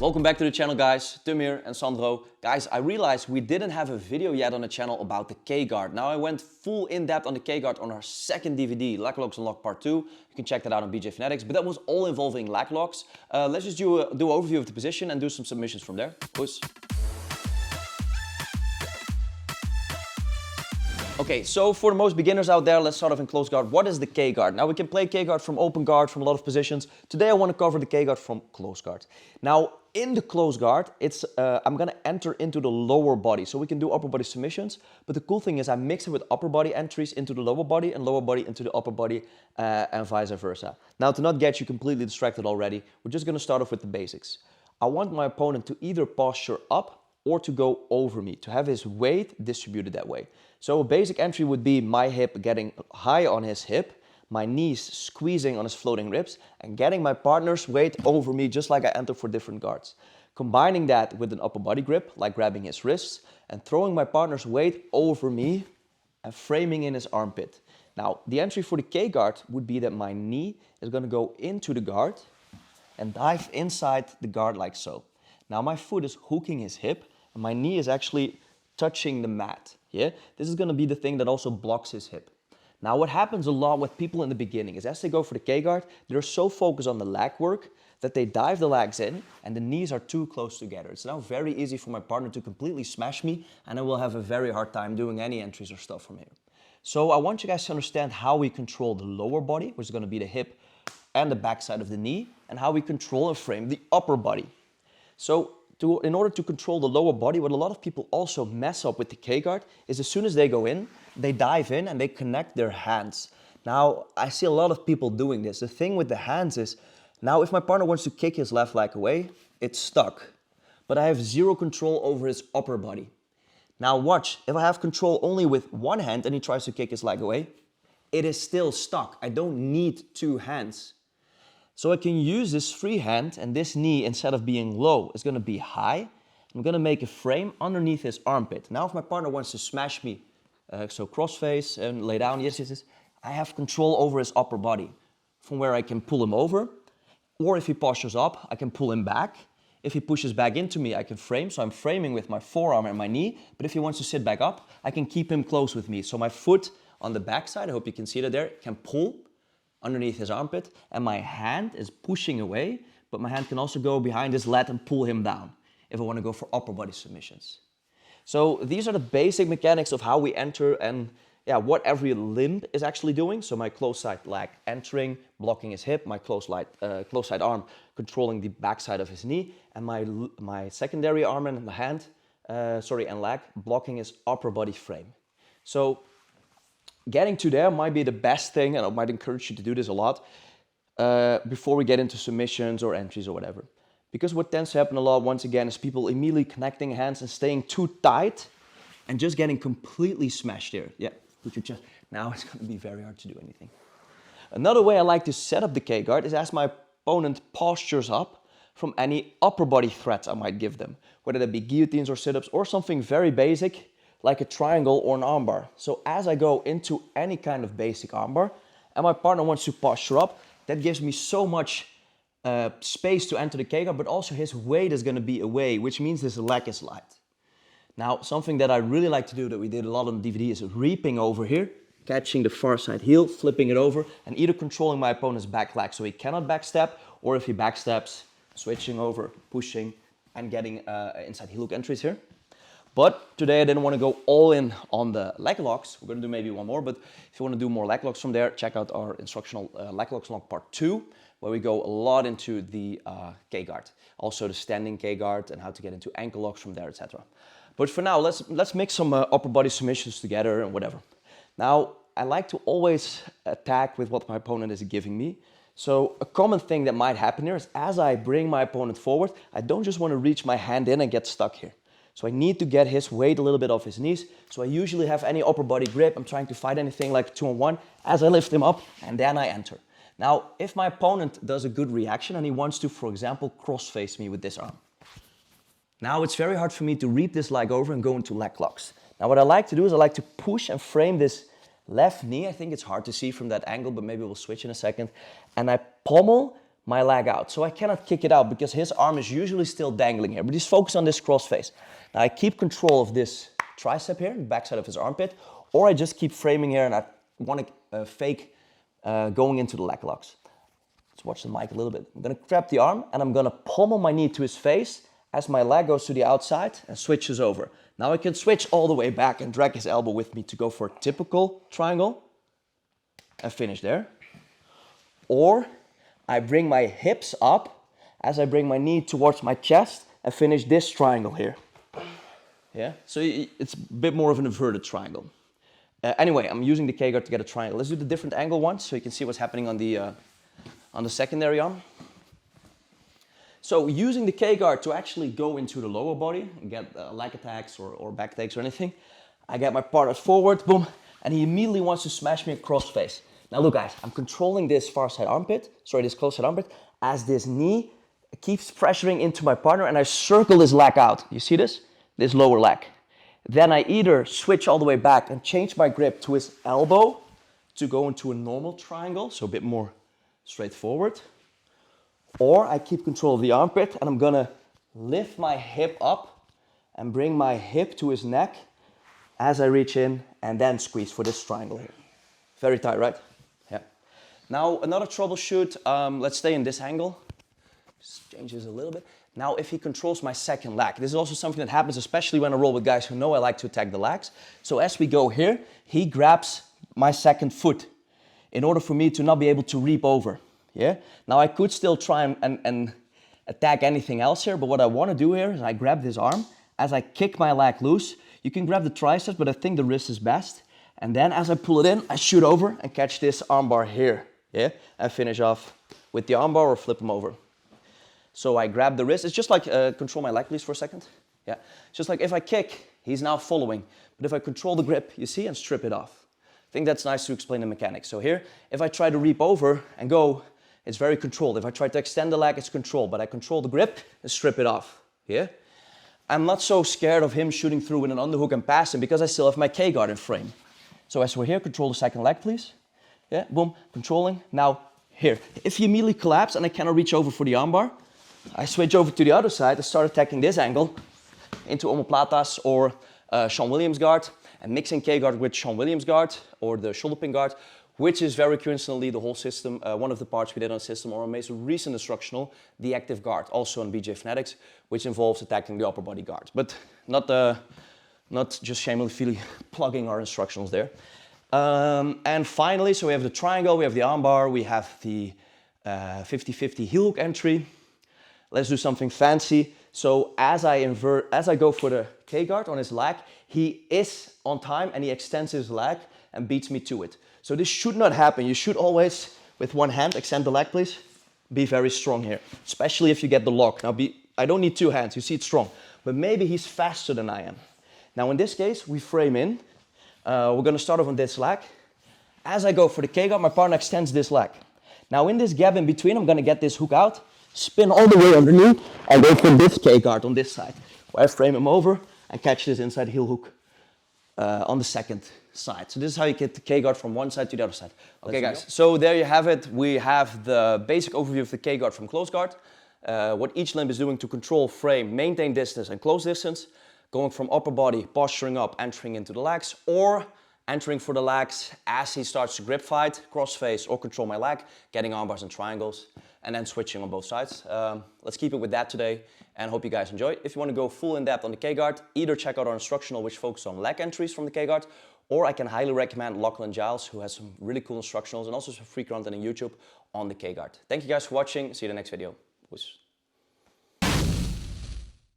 Welcome back to the channel, guys. Tum here and Sandro. Guys, I realized we didn't have a video yet on the channel about the K-guard. Now I went full in-depth on the K-guard on our second DVD, Leglocks Unlocked Part 2. You can check that out on BJ Fanatics, but that was all involving leglocks. Let's just do an overview of the position and do some submissions from there. Buise. Okay, so for the most beginners out there, let's start off in close guard. What is the K-guard? Now we can play K-guard from open guard, from a lot of positions. Today I want to cover the K-guard from close guard. Now in the close guard, I'm going to enter into the lower body. So we can do upper body submissions, but the cool thing is I mix it with upper body entries into the lower body and lower body into the upper body and vice versa. Now to not get you completely distracted already, we're just going to start off with the basics. I want my opponent to either posture up or to go over me, to have his weight distributed that way. So a basic entry would be my hip getting high on his hip, my knees squeezing on his floating ribs, and getting my partner's weight over me just like I enter for different guards. Combining that with an upper body grip, like grabbing his wrists, and throwing my partner's weight over me and framing in his armpit. Now, the entry for the K-guard would be that my knee is gonna go into the guard and dive inside the guard like so. Now my foot is hooking his hip, and my knee is actually touching the mat. Yeah, this is going to be the thing that also blocks his hip. Now what happens a lot with people in the beginning is as they go for the K-guard, they're so focused on the leg work that they dive the legs in and the knees are too close together. It's now very easy for my partner to completely smash me, and I will have a very hard time doing any entries or stuff from here. So I want you guys to understand how we control the lower body, which is going to be the hip and the backside of the knee, and how we control and frame the upper body. So in order to control the lower body, what a lot of people also mess up with the K-guard is as soon as they go in, they dive in and they connect their hands. Now, I see a lot of people doing this. The thing with the hands is, now if my partner wants to kick his left leg away, it's stuck. But I have zero control over his upper body. Now watch, if I have control only with one hand and he tries to kick his leg away, it is still stuck. I don't need two hands. So I can use this free hand, and this knee, instead of being low, is going to be high. I'm going to make a frame underneath his armpit. Now if my partner wants to smash me, so crossface and lay down, yes, I have control over his upper body, from where I can pull him over, or if he postures up, I can pull him back. If he pushes back into me, I can frame, so I'm framing with my forearm and my knee, but if he wants to sit back up, I can keep him close with me. So my foot on the back side, I hope you can see that there, can pull underneath his armpit, and my hand is pushing away, but my hand can also go behind his lat and pull him down if I want to go for upper body submissions. So these are the basic mechanics of how we enter and what every limb is actually doing. So my close side leg entering, blocking his hip, my close side arm controlling the back side of his knee, and my secondary arm and hand, and leg blocking his upper body frame. So getting to there might be the best thing, and I might encourage you to do this a lot before we get into submissions or entries or whatever. Because what tends to happen a lot, once again, is people immediately connecting hands and staying too tight and just getting completely smashed there. Yeah, put your chest. Now it's going to be very hard to do anything. Another way I like to set up the K-guard is as my opponent postures up from any upper body threats I might give them, whether that be guillotines or sit-ups or something very basic, like a triangle or an armbar. So as I go into any kind of basic armbar and my partner wants to posture up, that gives me so much space to enter the K-guard, but also his weight is going to be away, which means his leg is light. Now, something that I really like to do that we did a lot on the DVD is reaping over here, catching the far side heel, flipping it over, and either controlling my opponent's back leg so he cannot backstep, or if he backsteps, switching over, pushing, and getting inside heel hook entries here. But today I didn't want to go all in on the leg locks. We're going to do maybe one more, but if you want to do more leg locks from there, check out our instructional leg locks unlocked part 2, where we go a lot into the K-guard. Also the standing K-guard and how to get into ankle locks from there, etc. But for now, let's mix some upper body submissions together and whatever. Now, I like to always attack with what my opponent is giving me. So a common thing that might happen here is as I bring my opponent forward, I don't just want to reach my hand in and get stuck here. So I need to get his weight a little bit off his knees. So I usually have any upper body grip. I'm trying to fight anything like 2-on-1 as I lift him up and then I enter. Now, if my opponent does a good reaction and he wants to, for example, cross-face me with this arm. Now it's very hard for me to reap this leg over and go into leg locks. Now what I like to do is I like to push and frame this left knee. I think it's hard to see from that angle, but maybe we'll switch in a second. And I pommel my leg out. So I cannot kick it out because his arm is usually still dangling here, but he's focused on this crossface. Now I keep control of this tricep here, the backside of his armpit, or I just keep framing here and I want to fake going into the leg locks. Let's watch the mic a little bit. I'm gonna grab the arm and I'm gonna pummel my knee to his face as my leg goes to the outside and switches over. Now I can switch all the way back and drag his elbow with me to go for a typical triangle and finish there. Or I bring my hips up as I bring my knee towards my chest and finish this triangle here. Yeah, so it's a bit more of an inverted triangle. Anyway, I'm using the K-guard to get a triangle. Let's do the different angle ones so you can see what's happening on the secondary arm. So using the K-guard to actually go into the lower body and get leg attacks or back takes or anything, I get my partner forward, boom, and he immediately wants to smash me across face. Now look guys, I'm controlling this this close side armpit, as this knee keeps pressuring into my partner and I circle this leg out. You see this? This lower leg. Then I either switch all the way back and change my grip to his elbow to go into a normal triangle, so a bit more straightforward. Or I keep control of the armpit and I'm gonna lift my hip up and bring my hip to his neck as I reach in and then squeeze for this triangle here. Very tight, right? Yeah. Now another troubleshoot, let's stay in this angle. Just change this a little bit. Now if he controls my second leg, this is also something that happens especially when I roll with guys who know I like to attack the legs. So as we go here, he grabs my second foot in order for me to not be able to reap over. Yeah. Now I could still try and attack anything else here, but what I want to do here is I grab this arm. As I kick my leg loose, you can grab the triceps, but I think the wrist is best. And then as I pull it in, I shoot over and catch this armbar here. Yeah. And finish off with the armbar or flip him over. So I grab the wrist. It's just like, control my leg please for a second. Yeah. Just like if I kick, he's now following. But if I control the grip, you see, and strip it off. I think that's nice to explain the mechanics. So here, if I try to reap over and go, it's very controlled. If I try to extend the leg, it's controlled, but I control the grip and strip it off. Yeah? I'm not so scared of him shooting through with an underhook and passing because I still have my K-guard in frame. So as we're here, control the second leg, please. Yeah, boom, controlling. Now, here. If you immediately collapse and I cannot reach over for the armbar, I switch over to the other side and start attacking this angle into omoplatas or Sean Williams guard and mixing K-guard with Sean Williams guard or the shoulder pin guard, which is very coincidentally the whole system, one of the parts we did on the system or a most recent instructional, the active guard, also on BJ Fanatics, which involves attacking the upper body guard, but not just shamelessly plugging our instructionals there. And finally, so we have the triangle, we have the armbar, we have the 50-50 heel hook entry. Let's do something fancy. So as I go for the K-guard on his leg, he is on time and he extends his leg and beats me to it. So this should not happen. You should always, with one hand, extend the leg, please. Be very strong here, especially if you get the lock. Now, I don't need two hands. You see it's strong. But maybe he's faster than I am. Now, in this case, we frame in. We're going to start off on this leg. As I go for the K-guard, my partner extends this leg. Now, in this gap in between, I'm going to get this hook out, spin all the way underneath, and go for this K-guard on this side, where I frame him over and catch this inside heel hook on the second side. So this is how you get the K-guard from one side to the other side. Okay guys, so there you have it. We have the basic overview of the K-guard from close guard, what each limb is doing to control, frame, maintain distance and close distance, going from upper body, posturing up, entering into the legs, or entering for the legs as he starts to grip fight, crossface or control my leg, getting armbars and triangles, and then switching on both sides. Let's keep it with that today and hope you guys enjoy. If you want to go full in depth on the K-guard, either check out our instructional which focuses on leg entries from the K-guard, or I can highly recommend Lachlan Giles, who has some really cool instructionals and also some free content on YouTube on the K-guard. Thank you guys for watching. See you in the next video. Peace.